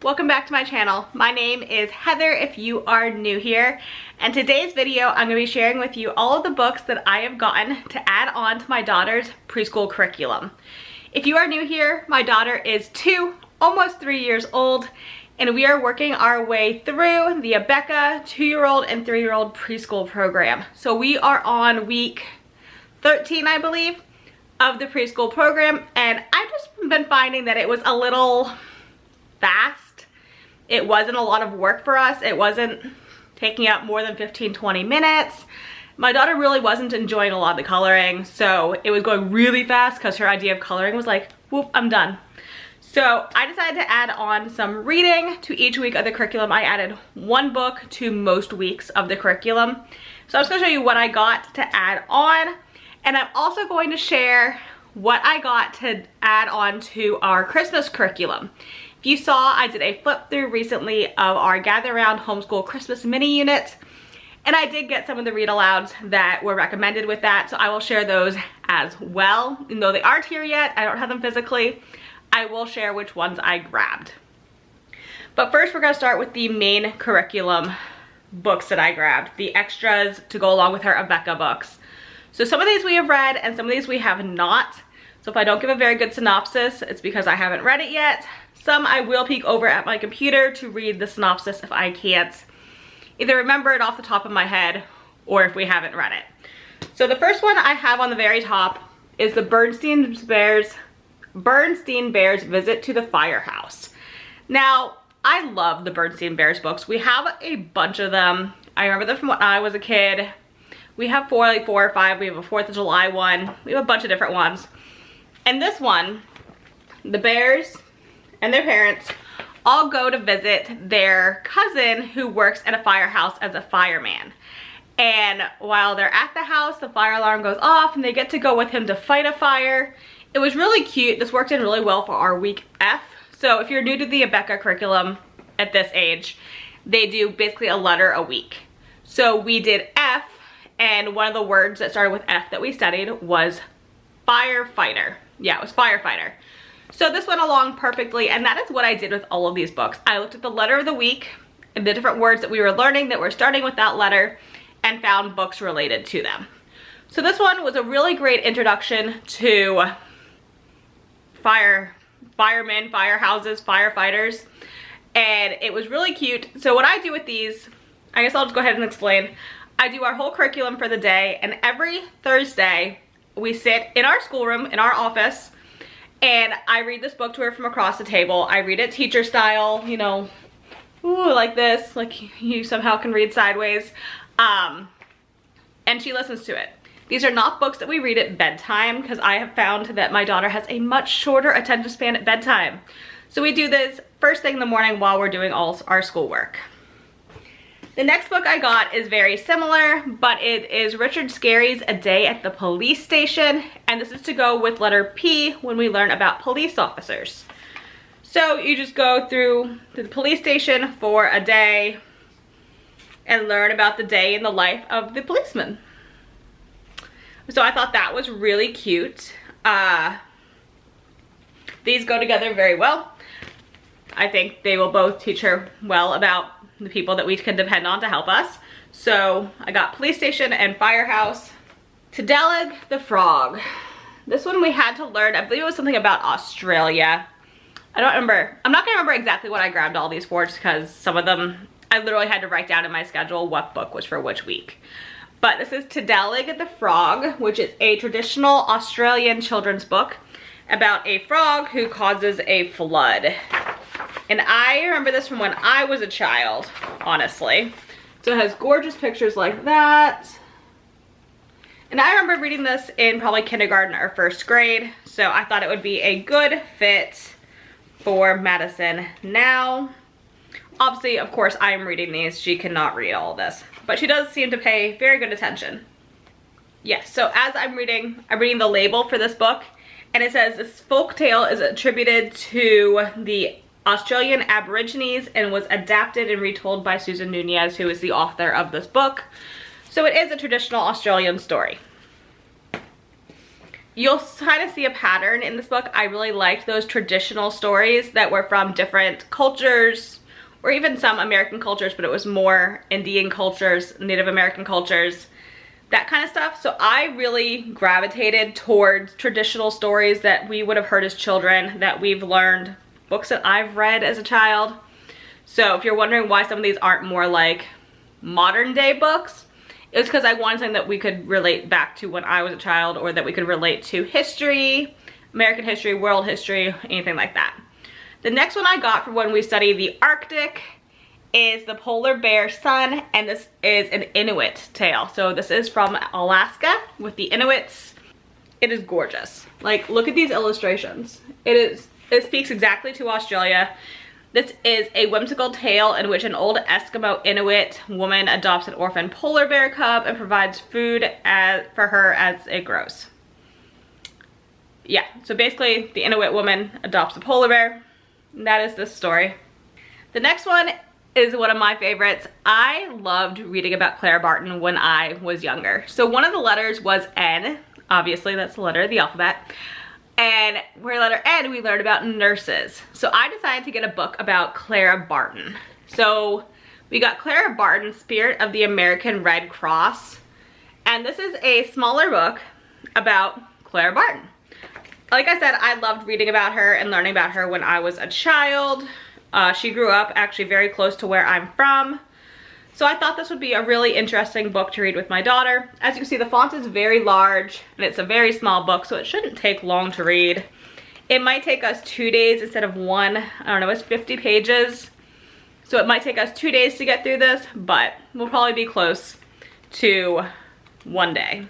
welcome back to my channel. My name is Heather if you are new here, and today's video I'm going to be sharing with you all of the books that I have gotten to add on to my daughter's preschool curriculum. If you are new here, my daughter is 2, almost 3 years old, and we are working our way through the Abeka 2-year-old and 3-year-old preschool program. So we are on week 13, I believe, of the preschool program, and I've just been finding that it was a little fast. It wasn't a lot of work for us. It wasn't taking up more than 15-20 minutes. My daughter really wasn't enjoying a lot of the coloring, so it was going really fast because her idea of coloring was like, whoop, I'm done. So I decided to add on some reading to each week of the curriculum. I added one book to most weeks of the curriculum. So I'm just going to show you what I got to add on, and I'm also going to share what I got to add on to our Christmas curriculum. If you saw, I did a flip through recently of our Gather Around Homeschool Christmas mini unit, and I did get some of the read alouds that were recommended with that, so I will share those as well. Even though they aren't here yet, I don't have them physically, I will share which ones I grabbed. But first we're going to start with the main curriculum books that I grabbed, the extras to go along with her Abeka books. So some of these we have read and some of these we have not. So if I don't give a very good synopsis, it's because I haven't read it yet. Some I will peek over at my computer to read the synopsis if I can't either remember it off the top of my head or if we haven't read it. So the first one I have on the very top is the Bernstein Bears Visit to the Firehouse. Now, I love the Bernstein Bears books. We have a bunch of them. I remember them from when I was a kid. We have four or five. We have a 4th of July one. We have a bunch of different ones. And this one, the bears and their parents all go to visit their cousin who works at a firehouse as a fireman. And while they're at the house, the fire alarm goes off and they get to go with him to fight a fire. It was really cute. This worked in really well for our week F. So if you're new to the Abeka curriculum at this age, they do basically a letter a week. So we did F, and one of the words that started with F that we studied was firefighter. Yeah, it was firefighter. So this went along perfectly, and that is what I did with all of these books. I looked at the letter of the week and the different words that we were learning that were starting with that letter and found books related to them. So this one was a really great introduction to firemen, firehouses, firefighters, and it was really cute. So what I do with these, I guess I'll just go ahead and explain. I do our whole curriculum for the day, and every Thursday we sit in our schoolroom, in our office, and I read this book to her from across the table. I read it teacher style, you know, ooh, like this, like you somehow can read sideways, and she listens to it. These are not books that we read at bedtime because I have found that my daughter has a much shorter attention span at bedtime. So we do this first thing in the morning while we're doing all our schoolwork. The next book I got is very similar, but it is Richard Scarry's A Day at the Police Station, and this is to go with letter P when we learn about police officers. So you just go through to the police station for a day and learn about the day in the life of the policeman. So I thought that was really cute. These go together very well. I think they will both teach her well about the people that we can depend on to help us. So I got police station and firehouse. To Delegate the Frog. This one we had to learn, I believe it was something about Australia. I don't remember. I'm not gonna remember exactly what I grabbed all these for just because some of them I literally had to write down in my schedule what book was for which week. But this is To Delegate the Frog, which is a traditional Australian children's book about a frog who causes a flood. And I remember this from when I was a child, honestly. So it has gorgeous pictures like that. And I remember reading this in probably kindergarten or 1st grade. So I thought it would be a good fit for Madison now. Obviously, of course, I am reading these. She cannot read all this. But she does seem to pay very good attention. Yes, so as I'm reading the label for this book. And it says this folk tale is attributed to the Australian Aborigines and was adapted and retold by Susan Nunez, who is the author of this book. So it is a traditional Australian story. you'll kind of see a pattern in this book. I really liked those traditional stories that were from different cultures, or even some American cultures, but it was more Indian cultures, Native American cultures, that kind of stuff. So I really gravitated towards traditional stories that we would have heard as children, that we've learned, books that I've read as a child. So if you're wondering why some of these aren't more like modern day books, it's because I wanted something that we could relate back to when I was a child, or that we could relate to history, American history, world history, anything like that. The next one I got for when we study the Arctic is The Polar Bear Son, and this is an Inuit tale. So this is from Alaska with the Inuits. It is gorgeous. Like, look at these illustrations. It speaks exactly to Australia. This is a whimsical tale in which an old Eskimo Inuit woman adopts an orphan polar bear cub and provides food for her as it grows. Yeah, so basically the Inuit woman adopts a polar bear. And that is this story. The next one is one of my favorites. I loved reading about Clara Barton when I was younger. So one of the letters was N. Obviously, that's the letter of the alphabet. And where letter N, we learned about nurses. So I decided to get a book about Clara Barton. So we got Clara Barton, Spirit of the American Red Cross. And this is a smaller book about Clara Barton. Like I said, I loved reading about her and learning about her when I was a child. She grew up actually very close to where I'm from. So I thought this would be a really interesting book to read with my daughter. As you can see, the font is very large and it's a very small book, so it shouldn't take long to read. It might take us 2 days instead of one. I don't know, it's 50 pages. So it might take us 2 days to get through this, but we'll probably be close to 1 day.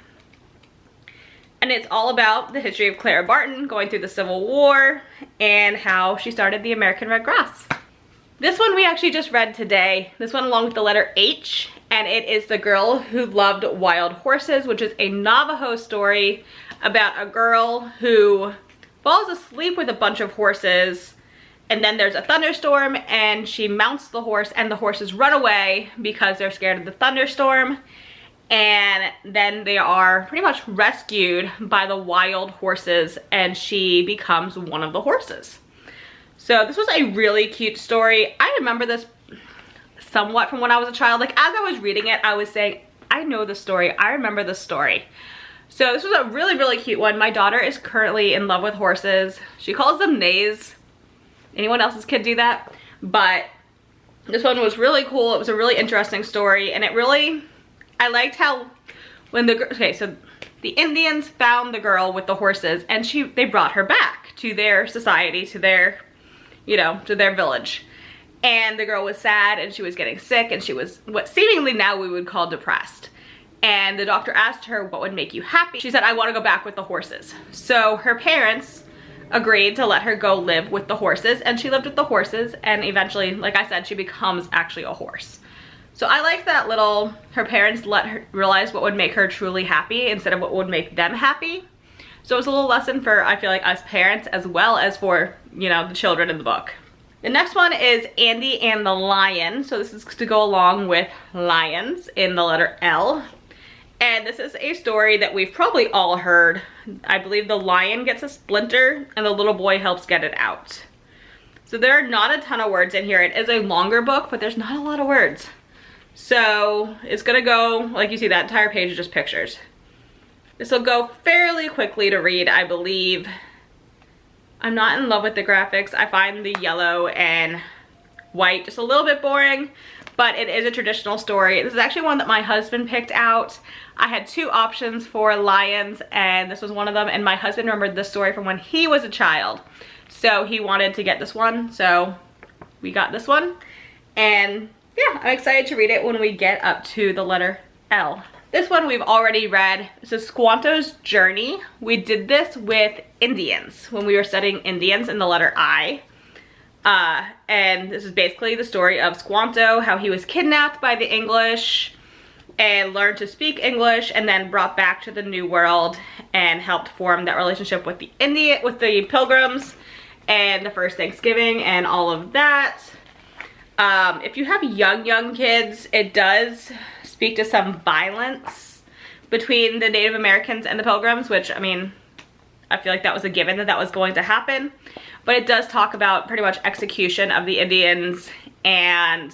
And it's all about the history of Clara Barton going through the Civil War and how she started the American Red Cross. This one we actually just read today. This one along with the letter H, and it is The Girl Who Loved Wild Horses, which is a Navajo story about a girl who falls asleep with a bunch of horses, and then there's a thunderstorm and she mounts the horse and the horses run away because they're scared of the thunderstorm. And then they are pretty much rescued by the wild horses and she becomes one of the horses. So this was a really cute story. I remember this somewhat from when I was a child. Like, as I was reading it, I was saying, I know the story. I remember the story. So this was a really, really cute one. My daughter is currently in love with horses. She calls them nays. Anyone else's kid do that? But this one was really cool. It was a really interesting story. And it really, I liked how when so the Indians found the girl with the horses and they brought her back to their society, to their, you know, to their village. And the girl was sad and she was getting sick and she was what seemingly now we would call depressed. And the doctor asked her, what would make you happy? She said, I want to go back with the horses. So her parents agreed to let her go live with the horses, and she lived with the horses, and eventually, like I said, she becomes actually a horse. So I like that little, her parents let her realize what would make her truly happy instead of what would make them happy. So it was a little lesson for, I feel like, us parents as well as for, you know, the children in the book. The next one is Andy and the Lion. So this is to go along with lions in the letter L. And this is a story that we've probably all heard. I believe the lion gets a splinter and the little boy helps get it out. So there are not a ton of words in here. It is a longer book, but there's not a lot of words. So it's gonna go, like you see, that entire page is just pictures. This will go fairly quickly to read, I believe. I'm not in love with the graphics. I find the yellow and white just a little bit boring, but it is a traditional story. This is actually one that my husband picked out. I had two options for lions and this was one of them, and my husband remembered this story from when he was a child. So he wanted to get this one, so we got this one. And yeah, I'm excited to read it when we get up to the letter L. This one we've already read. This is Squantos Journey. We did this with Indians when we were studying Indians in the letter I. And this is basically the story of Squanto, how he was kidnapped by the English and learned to speak English and then brought back to the New World and helped form that relationship with the Pilgrims and the first Thanksgiving and all of that. If you have young kids, it does speak to some violence between the Native Americans and the Pilgrims, which, I mean, I feel like that was a given that that was going to happen. But it does talk about pretty much execution of the Indians and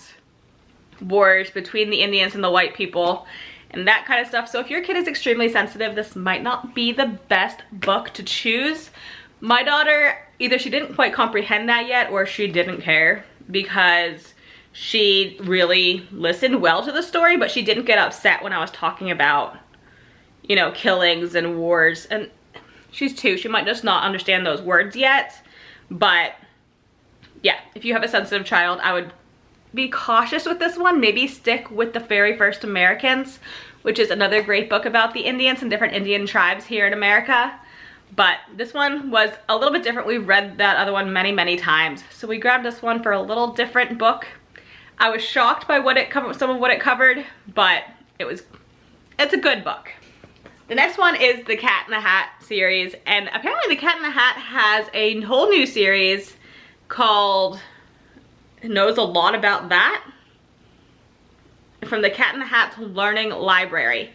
wars between the Indians and the white people and that kind of stuff. So if your kid is extremely sensitive, this might not be the best book to choose. My daughter, either she didn't quite comprehend that yet or she didn't care, because she really listened well to the story, but she didn't get upset when I was talking about, you know, killings and wars. And she's 2, she might just not understand those words yet. But yeah, if you have a sensitive child, I would be cautious with this one. Maybe stick with The Very First Americans, which is another great book about the Indians and different Indian tribes here in America. But this one was a little bit different. We've read that other one many, many times. So we grabbed this one for a little different book. I was shocked by what it covered, some of what it covered, but it's a good book. The next one is the Cat in the Hat series, and apparently the Cat in the Hat has a whole new series called Knows a Lot About That, from the Cat in the Hat's Learning Library.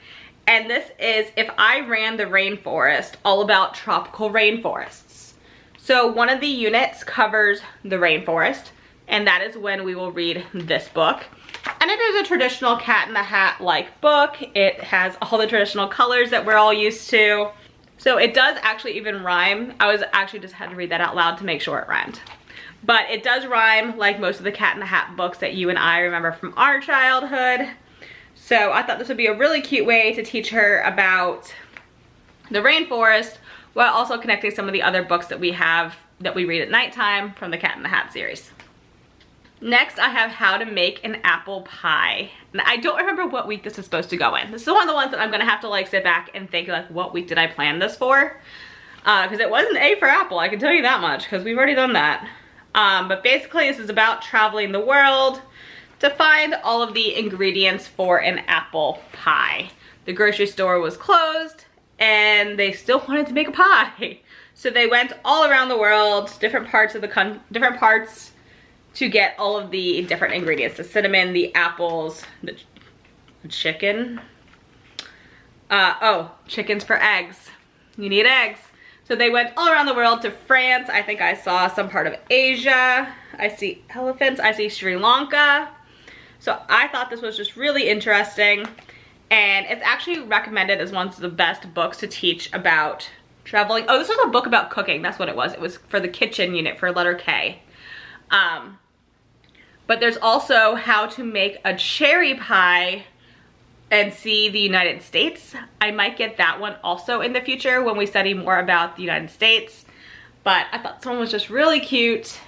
And this is If I Ran the Rainforest, all about tropical rainforests. So one of the units covers the rainforest, and that is when we will read this book. And it is a traditional Cat in the Hat like book. It has all the traditional colors that we're all used to. So it does actually even rhyme. I was actually just had to read that out loud to make sure it rhymed. But it does rhyme like most of the Cat in the Hat books that you and I remember from our childhood. So I thought this would be a really cute way to teach her about the rainforest while also connecting some of the other books that we have that we read at nighttime from the Cat in the Hat series. Next, I have How to Make an Apple Pie. And I don't remember what week this is supposed to go in. This is one of the ones that I'm gonna have to like sit back and think like, what week did I plan this for? Because it wasn't A for Apple, I can tell you that much, because we've already done that. But basically this is about traveling the world to find all of the ingredients for an apple pie. The grocery store was closed and they still wanted to make a pie. So they went all around the world, different parts to get all of the different ingredients. The cinnamon, the apples, the chicken. Chickens for eggs. You need eggs. So they went all around the world to France. I think I saw some part of Asia. I see elephants. I see Sri Lanka. So I thought this was just really interesting. And it's actually recommended as one of the best books to teach about traveling. Oh, this was a book about cooking. That's what it was. It was for the kitchen unit for letter K. But there's also how to make a cherry pie and see the United States. I might get that one also in the future when we study more about the United States. But I thought this one was just really cute.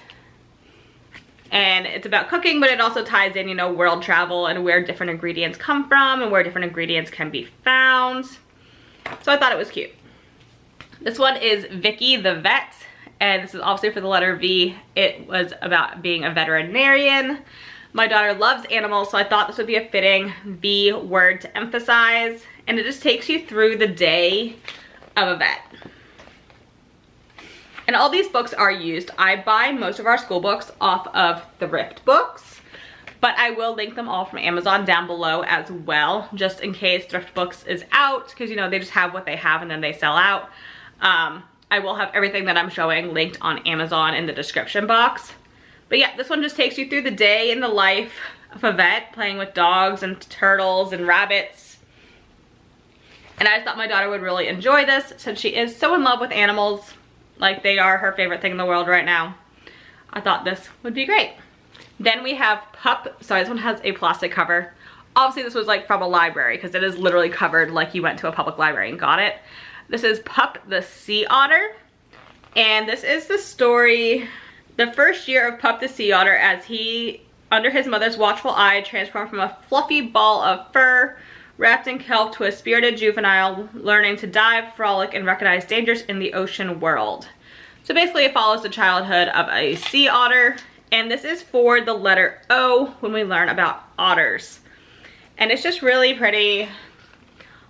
And it's about cooking, but it also ties in, you know, world travel and where different ingredients come from and where different ingredients can be found. So I thought it was cute. This one is Vicky the Vet, and this is obviously for the letter V. It was about being a veterinarian. My daughter loves animals, so I thought this would be a fitting V word to emphasize. And it just takes you through the day of a vet. And all these books are used. I buy most of our school books off of Thrift Books, but I will link them all from Amazon down below as well, just in case Thrift Books is out, because you know, they just have what they have and then they sell out. I will have everything that I'm showing linked on Amazon in the description box. But yeah, this one just takes you through the day in the life of a vet, playing with dogs and turtles and rabbits. And I just thought my daughter would really enjoy this since she is so in love with animals. Like, they are her favorite thing in the world right now. I thought this would be great. Then we have Pup. Sorry, this one has a plastic cover. Obviously this was like from a library because it is literally covered like you went to a public library and got it. This is Pup the Sea Otter. And this is the story, the first year of Pup the Sea Otter, as he, under his mother's watchful eye, transformed from a fluffy ball of fur wrapped in kelp to a spirited juvenile, learning to dive, frolic, and recognize dangers in the ocean world. So basically it follows the childhood of a sea otter, and this is for the letter O when we learn about otters. And it's just really pretty.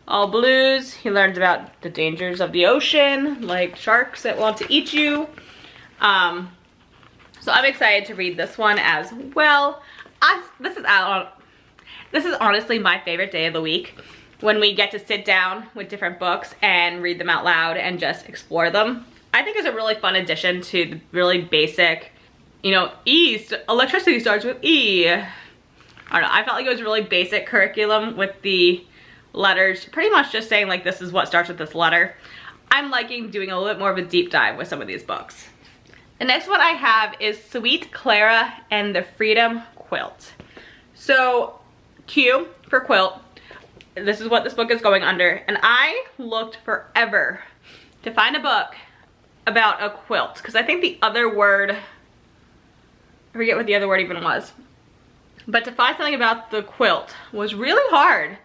All blues. He learns about the dangers of the ocean, like sharks that want to eat you. So I'm excited to read this one as well. This is honestly my favorite day of the week. when we get to sit down with different books and read them out loud and just explore them. I think it's a really fun addition to the really basic, you know, electricity starts with E. I don't know, I felt like it was a really basic curriculum with the letters, pretty much just saying like this is what starts with this letter. I'm liking doing a little bit more of a deep dive with some of these books. The next one I have is Sweet Clara and the Freedom Quilt. So Q for quilt, this is what this book is going under, and I looked forever to find a book about a quilt, because I think the other word, I forget what the other word even was, but to find something about the quilt was really hard.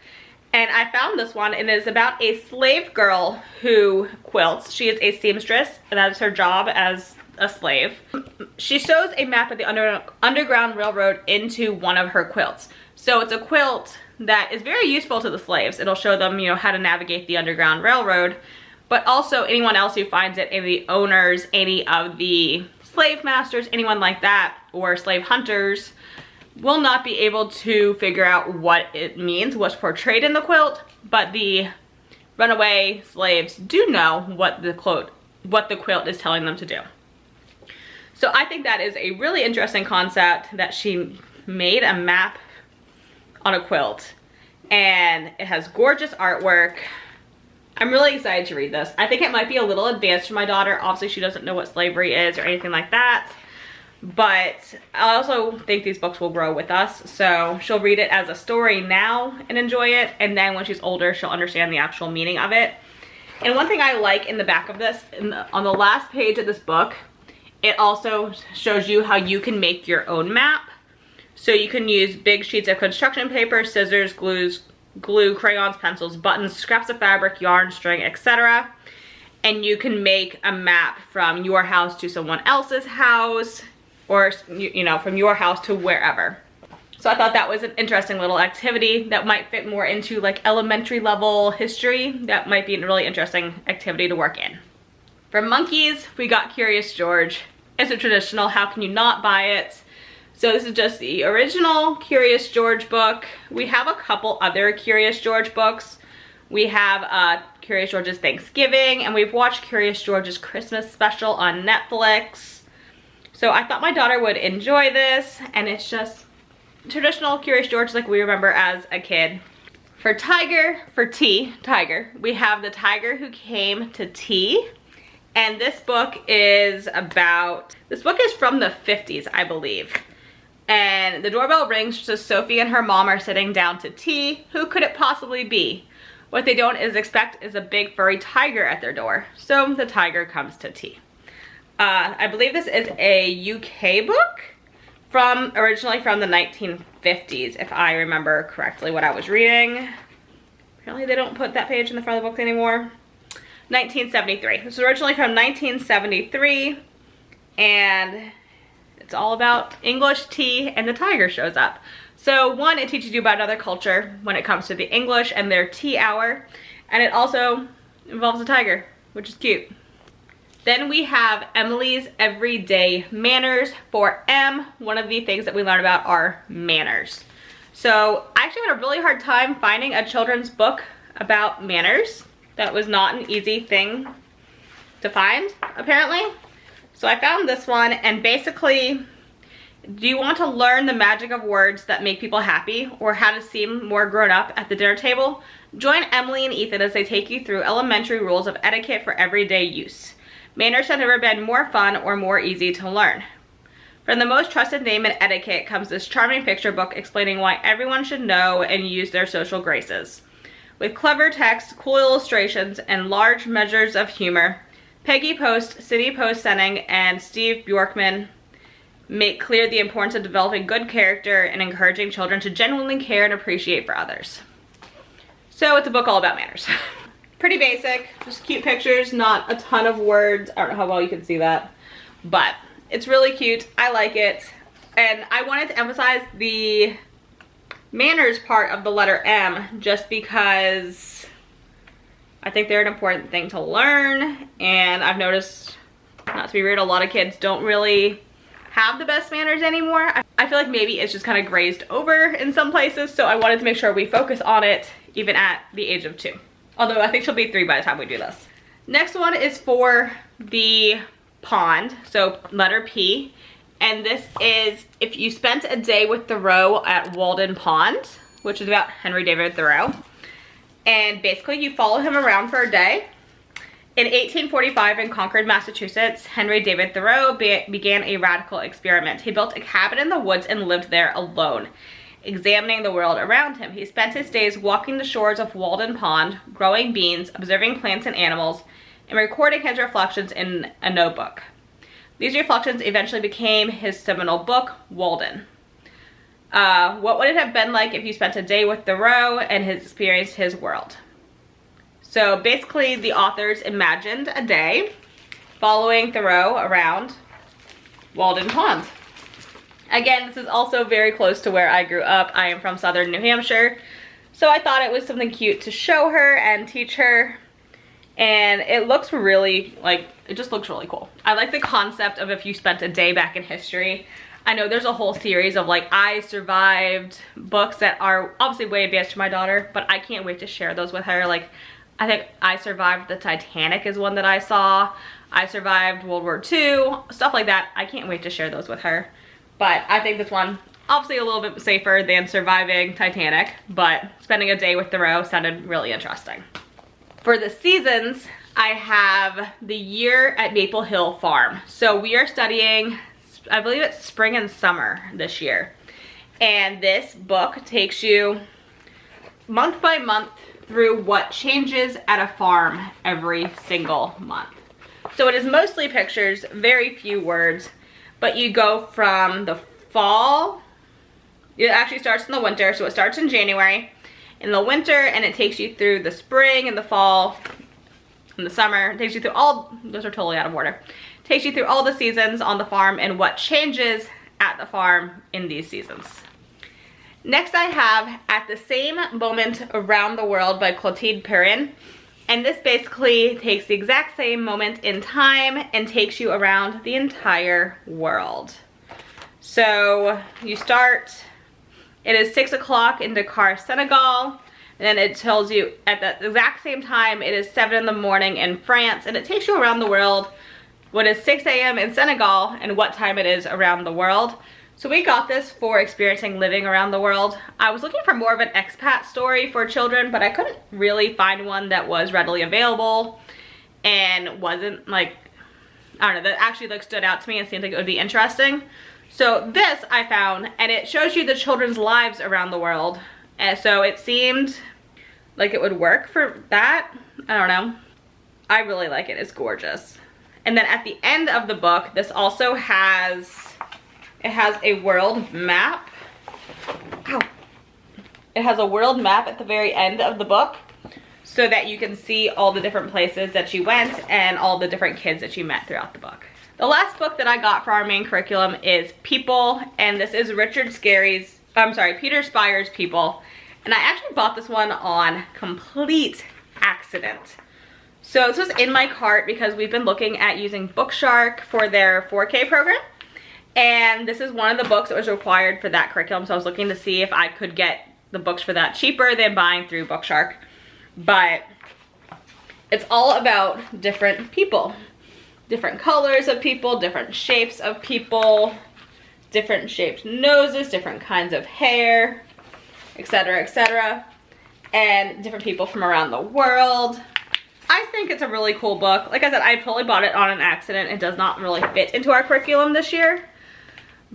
And I found this one, and it is about a slave girl who quilts. She is a seamstress, and that is her job as a slave. She sews a map of the Underground Railroad into one of her quilts. So it's a quilt that is very useful to the slaves. It'll show them, you know, how to navigate the Underground Railroad, but also anyone else who finds it, any of the owners, any of the slave masters, anyone like that, or slave hunters, will not be able to figure out what it means, what's portrayed in the quilt, but the runaway slaves do know what the quilt is telling them to do. So I think that is a really interesting concept, that she made a map on a quilt, and it has gorgeous artwork. I'm really excited to read this. I think it might be a little advanced for my daughter. Obviously she doesn't know what slavery is or anything like that, but I also think these books will grow with us. So she'll read it as a story now and enjoy it, and then when she's older she'll understand the actual meaning of it. And one thing I like in the back of this, on the last page of this book, it also shows you how you can make your own map. So you can use big sheets of construction paper, scissors, glue, crayons, pencils, buttons, scraps of fabric, yarn, string, etc. And you can make a map from your house to someone else's house, or, you know, from your house to wherever. So I thought that was an interesting little activity that might fit more into like elementary level history. That might be a really interesting activity to work in. For monkeys, we got Curious George. It's a traditional, how can you not buy it? So this is just the original Curious George book. We have a couple other Curious George books. We have Curious George's Thanksgiving, and we've watched Curious George's Christmas special on Netflix. So I thought my daughter would enjoy this, and it's just traditional Curious George like we remember as a kid. For Tiger, we have The Tiger Who Came to Tea. And this book is from the 50s, I believe. And the doorbell rings, so Sophie and her mom are sitting down to tea. Who could it possibly be? What they don't expect is a big furry tiger at their door. So the tiger comes to tea. I believe this is a UK book, originally from the 1950s, if I remember correctly what I was reading. Apparently they don't put that page in the front of the book anymore. 1973. This is originally from 1973, and it's all about English tea, and the tiger shows up. So one, it teaches you about another culture when it comes to the English and their tea hour, and it also involves a tiger, which is cute. Then we have Emily's Everyday Manners. For M, one of the things that we learn about are manners. So I actually had a really hard time finding a children's book about manners. That was not an easy thing to find, apparently. So I found this one, and basically, do you want to learn the magic of words that make people happy, or how to seem more grown up at the dinner table? Join Emily and Ethan as they take you through elementary rules of etiquette for everyday use. Manners have never been more fun or more easy to learn. From the most trusted name in etiquette comes this charming picture book explaining why everyone should know and use their social graces. With clever text, cool illustrations, and large measures of humor, Peggy Post, Cindy Post-Senning, and Steve Bjorkman make clear the importance of developing good character and encouraging children to genuinely care and appreciate for others. So it's a book all about manners. Pretty basic, just cute pictures, not a ton of words. I don't know how well you can see that, but it's really cute. I like it. And I wanted to emphasize the manners part of the letter M just because I think they're an important thing to learn, and I've noticed, not to be rude, a lot of kids don't really have the best manners anymore. I feel like maybe it's just kind of grazed over in some places, so I wanted to make sure we focus on it even at the age of 2. Although I think she'll be 3 by the time we do this. Next one is for the pond, so letter P. And this is if you spent a day with Thoreau at Walden Pond, which is about Henry David Thoreau. And basically you follow him around for a day. In 1845 in Concord, Massachusetts, Henry David Thoreau began a radical experiment. He built a cabin in the woods and lived there alone, examining the world around him. He spent his days walking the shores of Walden Pond, growing beans, observing plants and animals, and recording his reflections in a notebook. These reflections eventually became his seminal book, Walden. What would it have been like if you spent a day with Thoreau and experienced his world? So basically the authors imagined a day following Thoreau around Walden Pond. Again, this is also very close to where I grew up. I am from southern New Hampshire, so I thought it was something cute to show her and teach her. And it looks really, like, it just looks really cool. I like the concept of if you spent a day back in history. I know there's a whole series of like I survived books that are obviously way advanced to my daughter, but I can't wait to share those with her. Like, I think I survived the Titanic is one that I saw. I survived World War II, stuff like that. I can't wait to share those with her. But I think this one, obviously a little bit safer than surviving Titanic, but spending a day with Thoreau sounded really interesting. For the seasons, I have the year at Maple Hill Farm. So we are studying, I believe it's spring and summer this year. And this book takes you month by month through what changes at a farm every single month. So it is mostly pictures, very few words, but you go from the fall, it actually starts in the winter, so it starts in January, in the winter, and it takes you through the spring and the fall and the summer. It takes you through all, those are totally out of order. It takes you through all the seasons on the farm and what changes at the farm in these seasons. Next I have At the Same Moment Around the World by Clotilde Perrin. And this basically takes the exact same moment in time and takes you around the entire world. So you start, it is 6 o'clock in Dakar, Senegal. And then it tells you at the exact same time, it is 7 in the morning in France. And it takes you around the world, what is 6 a.m. in Senegal and what time it is around the world. So we got this for experiencing living around the world. I was looking for more of an expat story for children, but I couldn't really find one that was readily available and wasn't like, I don't know, that actually like stood out to me and seemed like it would be interesting. So this I found, and it shows you the children's lives around the world. And so it seemed like it would work for that. I don't know. I really like it. It's gorgeous. And then at the end of the book, this also has, it has a world map. Ow. It has a world map at the very end of the book so that you can see all the different places that you went and all the different kids that you met throughout the book. The last book that I got for our main curriculum is People, and this is Peter Spyer's People. And I actually bought this one on complete accident. So this was in my cart because we've been looking at using Bookshark for their 4K program. And this is one of the books that was required for that curriculum. So I was looking to see if I could get the books for that cheaper than buying through Bookshark. But it's all about different people. Different colors of people, different shapes of people, different shaped noses, different kinds of hair, etc., etc. And different people from around the world. I think it's a really cool book. Like I said, I totally bought it on an accident. It does not really fit into our curriculum this year.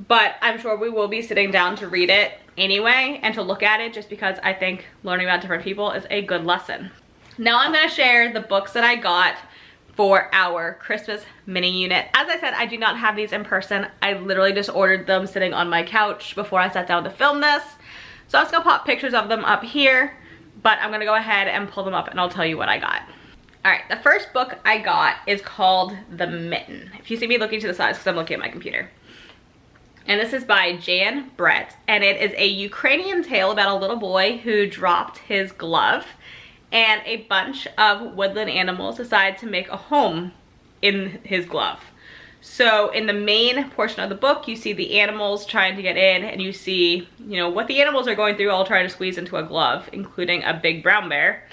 But I'm sure we will be sitting down to read it anyway and to look at it just because I think learning about different people is a good lesson. Now I'm going to share the books that I got for our Christmas mini unit. As I said, I do not have these in person. I literally just ordered them sitting on my couch before I sat down to film this. So I'm just gonna pop pictures of them up here, but I'm gonna go ahead and pull them up and I'll tell you what I got. All right, the first book I got is called The Mitten. If you see me looking to the sides, because I'm looking at my computer. And this is by Jan Brett, and it is a Ukrainian tale about a little boy who dropped his glove and a bunch of woodland animals decide to make a home in his glove. So in the main portion of the book, you see the animals trying to get in, and you see, you know, what the animals are going through, all trying to squeeze into a glove, including a big brown bear.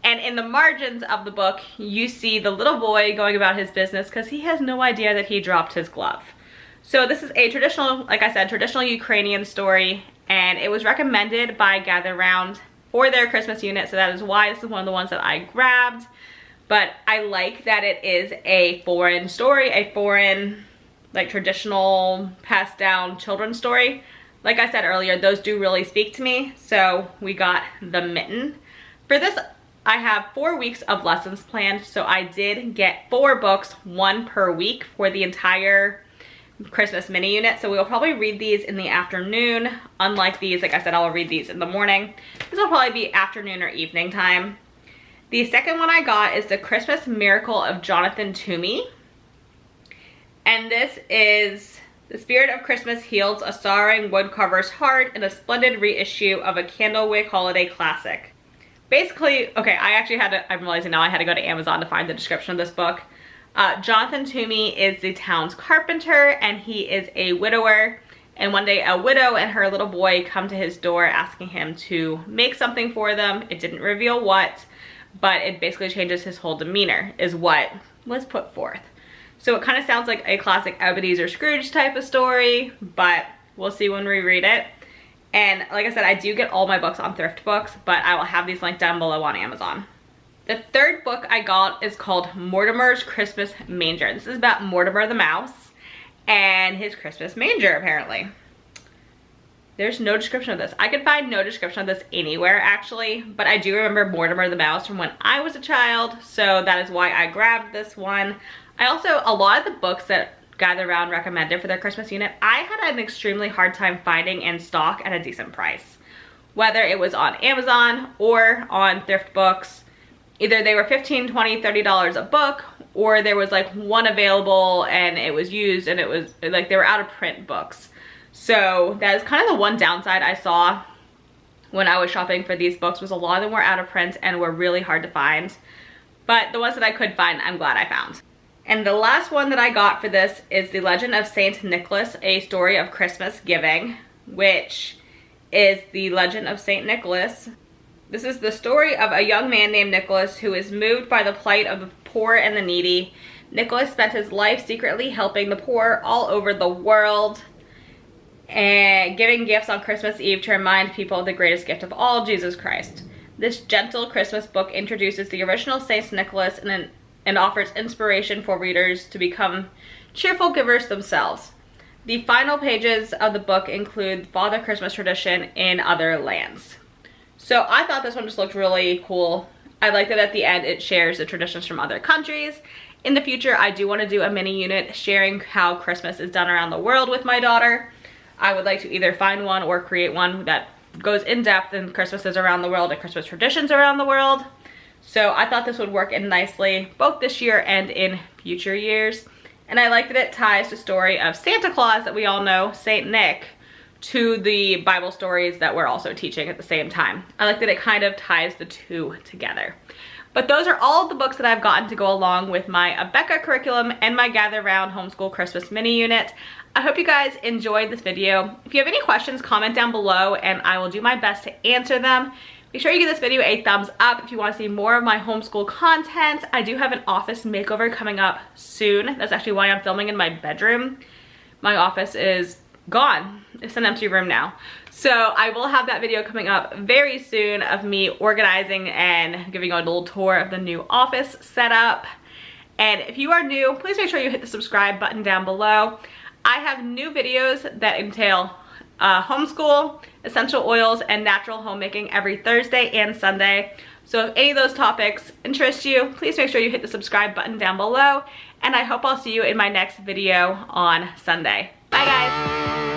And in the margins of the book, you see the little boy going about his business because he has no idea that he dropped his glove. So this is a traditional, like I said, traditional Ukrainian story, and it was recommended by Gather Round for their Christmas unit, so that is why this is one of the ones that I grabbed. But I like that it is a foreign story, a foreign, like, traditional passed down children's story. Like I said earlier, those do really speak to me, so we got the Mitten. For this, I have 4 weeks of lessons planned, so I did get 4 books, 1 per week for the entire Christmas mini unit. So we'll probably read these in the afternoon. Unlike these, like I said, I'll read these in the morning. This will probably be afternoon or evening time. The second one I got is The Christmas Miracle of Jonathan Toomey. And this is The Spirit of Christmas Heals a Sorrowing Woodcarver's Heart in a splendid reissue of a Candlewick holiday classic. Basically, okay, I'm realizing now I had to go to Amazon to find the description of this book. Jonathan Toomey is the town's carpenter, and he is a widower. And one day a widow and her little boy come to his door asking him to make something for them. It didn't reveal what, but it basically changes his whole demeanor, is what was put forth. So it kind of sounds like a classic Ebenezer Scrooge type of story, but we'll see when we read it. And like I said, I do get all my books on Thrift Books, but I will have these linked down below on Amazon. The third book I got is called Mortimer's Christmas Manger. This is about Mortimer the mouse and his Christmas manger, apparently. There's no description of this. I could find no description of this anywhere, actually, but I do remember Mortimer the mouse from when I was a child, so that is why I grabbed this one. I also, a lot of the books that Gather Round recommended for their Christmas unit, I had an extremely hard time finding in stock at a decent price. Whether it was on Amazon or on Thrift Books, either they were $15, $20, $30 a book, or there was like one available and it was used, and it was like they were out of print books. So that is kind of the one downside I saw when I was shopping for these books, was a lot of them were out of print and were really hard to find. But the ones that I could find, I'm glad I found. And the last one that I got for this is The Legend of Saint Nicholas, A Story of Christmas Giving, which is the legend of Saint Nicholas. This is the story of a young man named Nicholas who is moved by the plight of the poor and the needy. Nicholas spent his life secretly helping the poor all over the world and giving gifts on Christmas Eve to remind people of the greatest gift of all, Jesus Christ. This gentle Christmas book introduces the original Saint Nicholas and offers inspiration for readers to become cheerful givers themselves. The final pages of the book include Father Christmas tradition in other lands. So I thought this one just looked really cool. I like that at the end it shares the traditions from other countries. In the future, I do want to do a mini unit sharing how Christmas is done around the world with my daughter. I would like to either find one or create one that goes in depth in Christmases around the world and Christmas traditions around the world. So I thought this would work in nicely both this year and in future years. And I like that it ties the story of Santa Claus that we all know, Saint Nick, to the Bible stories that we're also teaching at the same time. I like that it kind of ties the two together. But those are all of the books that I've gotten to go along with my Abeka curriculum and my Gather Round Homeschool Christmas mini unit. I hope you guys enjoyed this video. If you have any questions, comment down below and I will do my best to answer them. Make sure you give this video a thumbs up if you want to see more of my homeschool content. I do have an office makeover coming up soon. That's actually why I'm filming in my bedroom. My office is gone. It's an empty room now. So I will have that video coming up very soon of me organizing and giving you a little tour of the new office setup. And if you are new, please make sure you hit the subscribe button down below. I have new videos that entail homeschool, essential oils, and natural homemaking every Thursday and Sunday. So if any of those topics interest you, please make sure you hit the subscribe button down below. And I hope I'll see you in my next video on Sunday. Bye guys!